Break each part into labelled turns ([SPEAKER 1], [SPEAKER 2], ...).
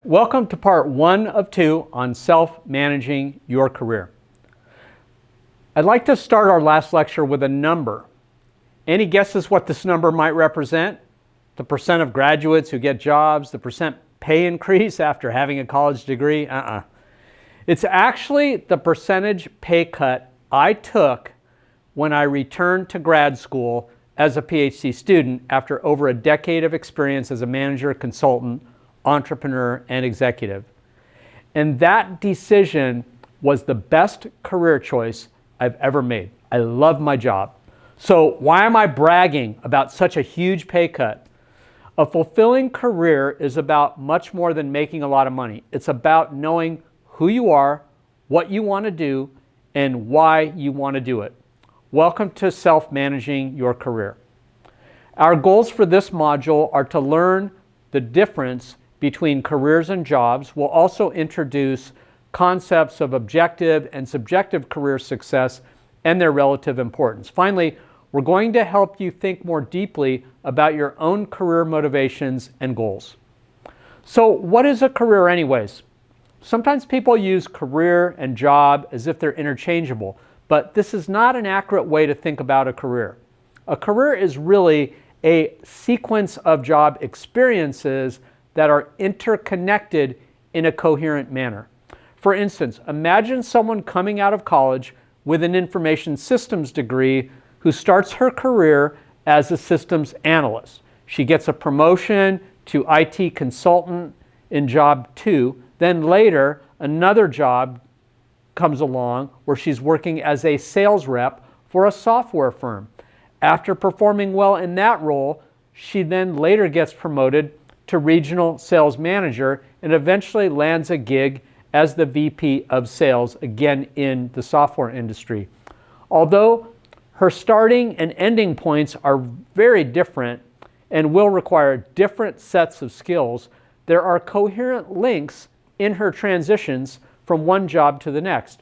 [SPEAKER 1] Welcome to part 1 of 2 on self-managing your career. I'd like to start our last lecture with a number. Any guesses what this number might represent? The percent of graduates who get jobs, the percent pay increase after having a college degree? It's actually the percentage pay cut I took when I returned to grad school as a PhD student after over a decade of experience as a manager, consultant, entrepreneur, and executive. And that decision was the best career choice I've ever made. I love my job. So why am I bragging about such a huge pay cut? A fulfilling career is about much more than making a lot of money. It's about knowing who you are, what you want to do, and why you want to do it. Welcome to self-managing your career. Our goals for this module are to learn the difference between careers and jobs. We'll also introduce concepts of objective and subjective career success and their relative importance. Finally, we're going to help you think more deeply about your own career motivations and goals. So what is a career anyways? Sometimes people use career and job as if they're interchangeable, but this is not an accurate way to think about a career. A career is really a sequence of job experiences that are interconnected in a coherent manner. For instance, imagine someone coming out of college with an information systems degree who starts her career as a systems analyst. She gets a promotion to IT consultant in job 2, then later another job comes along where she's working as a sales rep for a software firm. After performing well in that role, she then later gets promoted to regional sales manager and eventually lands a gig as the VP of sales, again in the software industry. Although her starting and ending points are very different and will require different sets of skills, there are coherent links in her transitions from one job to the next.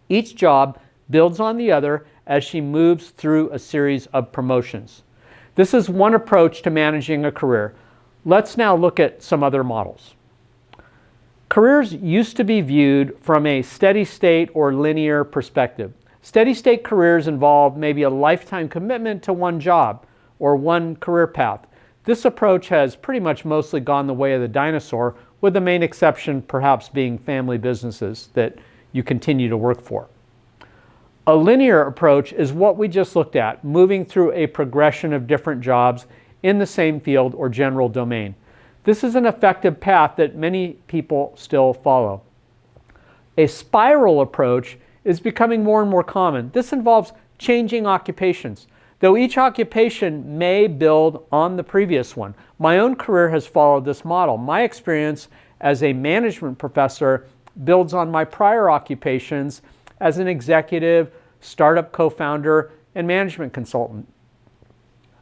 [SPEAKER 1] Each job builds on the other as she moves through a series of promotions. This is one approach to managing a career. Let's now look at some other models. Careers used to be viewed from a steady state or linear perspective. Steady state careers involve maybe a lifetime commitment to one job or one career path. This approach has pretty much mostly gone the way of the dinosaur, with the main exception perhaps being family businesses that you continue to work for. A linear approach is what we just looked at, moving through a progression of different jobs in the same field or general domain. This is an effective path that many people still follow. A spiral approach is becoming more and more common. This involves changing occupations, though each occupation may build on the previous one. My own career has followed this model. My experience as a management professor builds on my prior occupations as an executive, startup co-founder, and management consultant.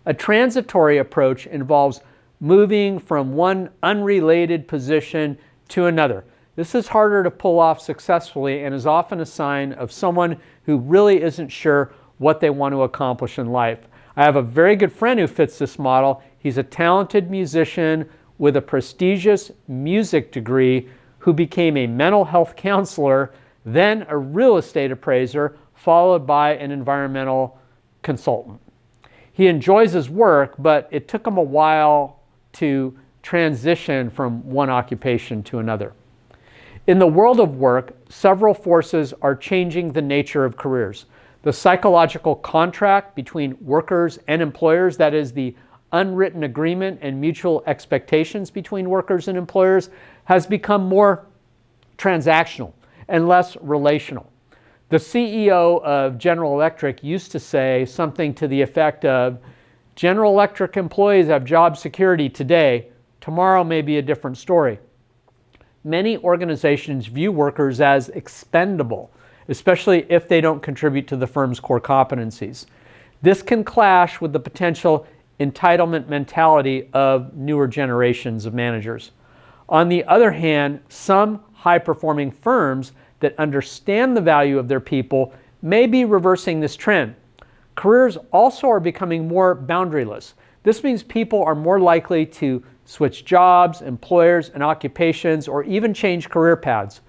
[SPEAKER 1] A transitory approach involves moving from one unrelated position to another. This is harder to pull off successfully and is often a sign of someone who really isn't sure what they want to accomplish in life. I have a very good friend who fits this model. He's a talented musician with a prestigious music degree who became a mental health counselor, then a real estate appraiser, followed by an environmental consultant. He enjoys his work, but it took him a while to transition from one occupation to another. In the world of work, several forces are changing the nature of careers. The psychological contract between workers and employers, that is the unwritten agreement and mutual expectations between workers and employers, has become more transactional and less relational. The CEO of General Electric used to say something to the effect of, General Electric employees have job security today, tomorrow may be a different story. Many organizations view workers as expendable, especially if they don't contribute to the firm's core competencies. This can clash with the potential entitlement mentality of newer generations of managers. On the other hand, some high-performing firms that understand the value of their people may be reversing this trend. Careers also are becoming more boundaryless. This means people are more likely to switch jobs, employers, and occupations, or even change career paths.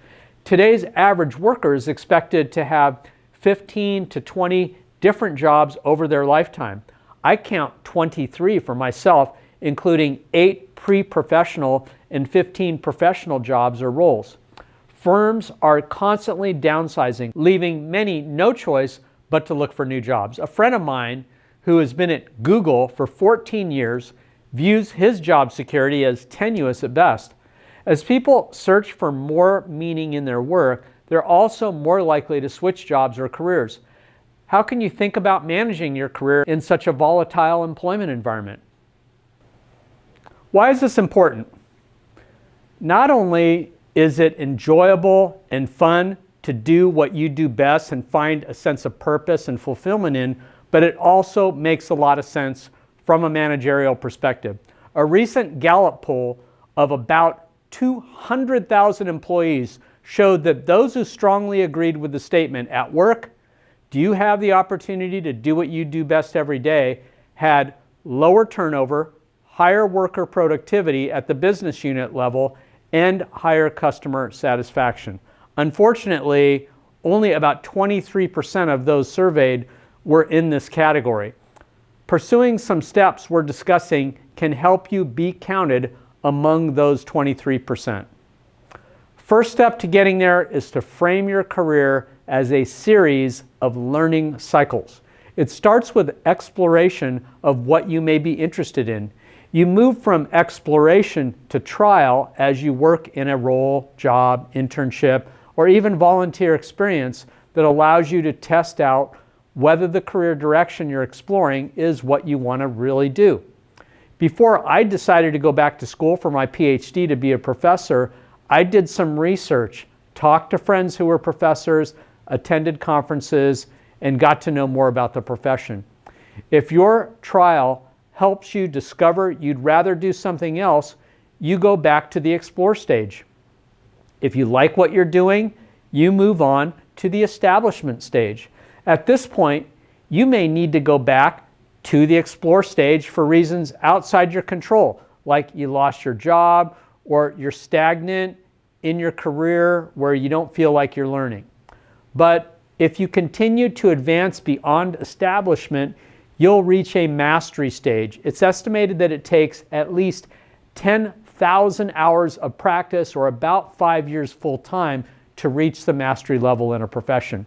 [SPEAKER 1] Today's average worker is expected to have 15 to 20 different jobs over their lifetime. I count 23 for myself, including 8 pre-professional and 15 professional jobs or roles. Firms are constantly downsizing, leaving many no choice but to look for new jobs. A friend of mine who has been at Google for 14 years views his job security as tenuous at best. As people search for more meaning in their work, they're also more likely to switch jobs or careers. How can you think about managing your career in such a volatile employment environment? Why is this important? Not only is it enjoyable and fun to do what you do best and find a sense of purpose and fulfillment in, but it also makes a lot of sense from a managerial perspective. A recent Gallup poll of about 200,000 employees showed that those who strongly agreed with the statement, "At work, do you have the opportunity to do what you do best every day?" had lower turnover, higher worker productivity at the business unit level, and higher customer satisfaction. Unfortunately, only about 23% of those surveyed were in this category. Pursuing some steps we're discussing can help you be counted among those 23%. First step to getting there is to frame your career as a series of learning cycles. It starts with exploration of what you may be interested in. You move from exploration to trial as you work in a role, job, internship, or even volunteer experience that allows you to test out whether the career direction you're exploring is what you want to really do. Before I decided to go back to school for my PhD to be a professor, I did some research, talked to friends who were professors, attended conferences, and got to know more about the profession. If your trial helps you discover you'd rather do something else, you go back to the explore stage. If you like what you're doing, you move on to the establishment stage. At this point, you may need to go back to the explore stage for reasons outside your control, like you lost your job or you're stagnant in your career where you don't feel like you're learning. But if you continue to advance beyond establishment, you'll reach a mastery stage. It's estimated that it takes at least 10,000 hours of practice, or about 5 years full time, to reach the mastery level in a profession.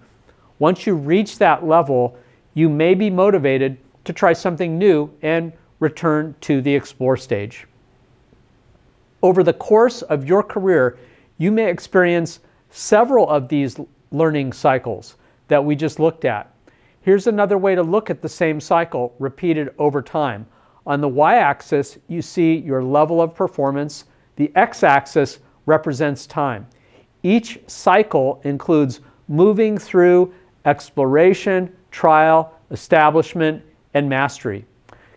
[SPEAKER 1] Once you reach that level, you may be motivated to try something new and return to the explore stage. Over the course of your career, you may experience several of these learning cycles that we just looked at. Here's another way to look at the same cycle repeated over time. On the y-axis, you see your level of performance. The x-axis represents time. Each cycle includes moving through exploration, trial, establishment, and mastery.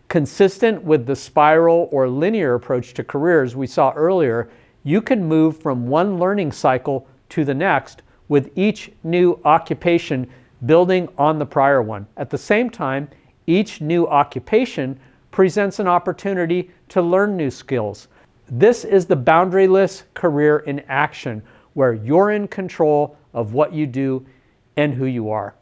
[SPEAKER 1] Consistent with the spiral or linear approach to careers we saw earlier, you can move from one learning cycle to the next, with each new occupation building on the prior one. At the same time, each new occupation presents an opportunity to learn new skills. This is the boundaryless career in action, where you're in control of what you do and who you are.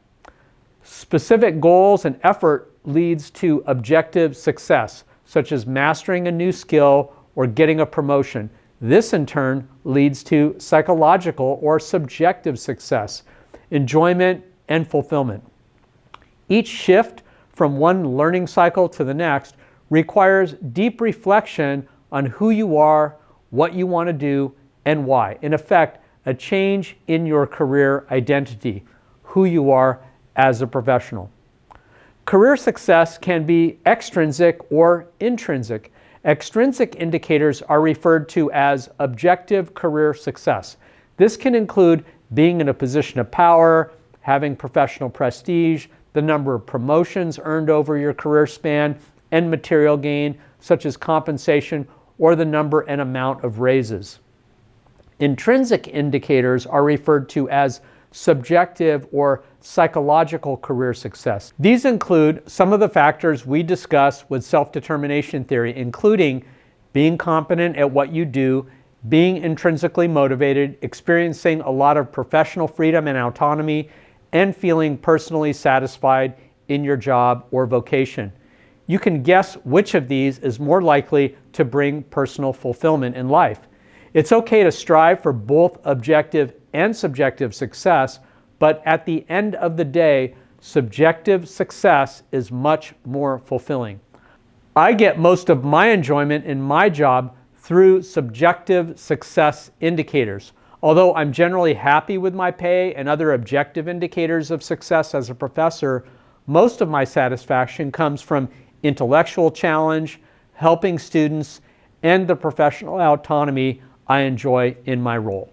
[SPEAKER 1] Specific goals and effort leads to objective success, such as mastering a new skill or getting a promotion. This in turn leads to psychological or subjective success, enjoyment, and fulfillment. Each shift from one learning cycle to the next requires deep reflection on who you are, what you want to do, and why. In effect, a change in your career identity, who you are as a professional. Career success can be extrinsic or intrinsic. Extrinsic indicators are referred to as objective career success. This can include being in a position of power, having professional prestige, the number of promotions earned over your career span, and material gain, such as compensation or the number and amount of raises. Intrinsic indicators are referred to as subjective or psychological career success. These include some of the factors we discussed with self-determination theory, including being competent at what you do, being intrinsically motivated, experiencing a lot of professional freedom and autonomy, and feeling personally satisfied in your job or vocation. You can guess which of these is more likely to bring personal fulfillment in life. It's okay to strive for both objective and subjective success, but at the end of the day, subjective success is much more fulfilling. I get most of my enjoyment in my job through subjective success indicators. Although I'm generally happy with my pay and other objective indicators of success as a professor, most of my satisfaction comes from intellectual challenge, helping students, and the professional autonomy I enjoy in my role.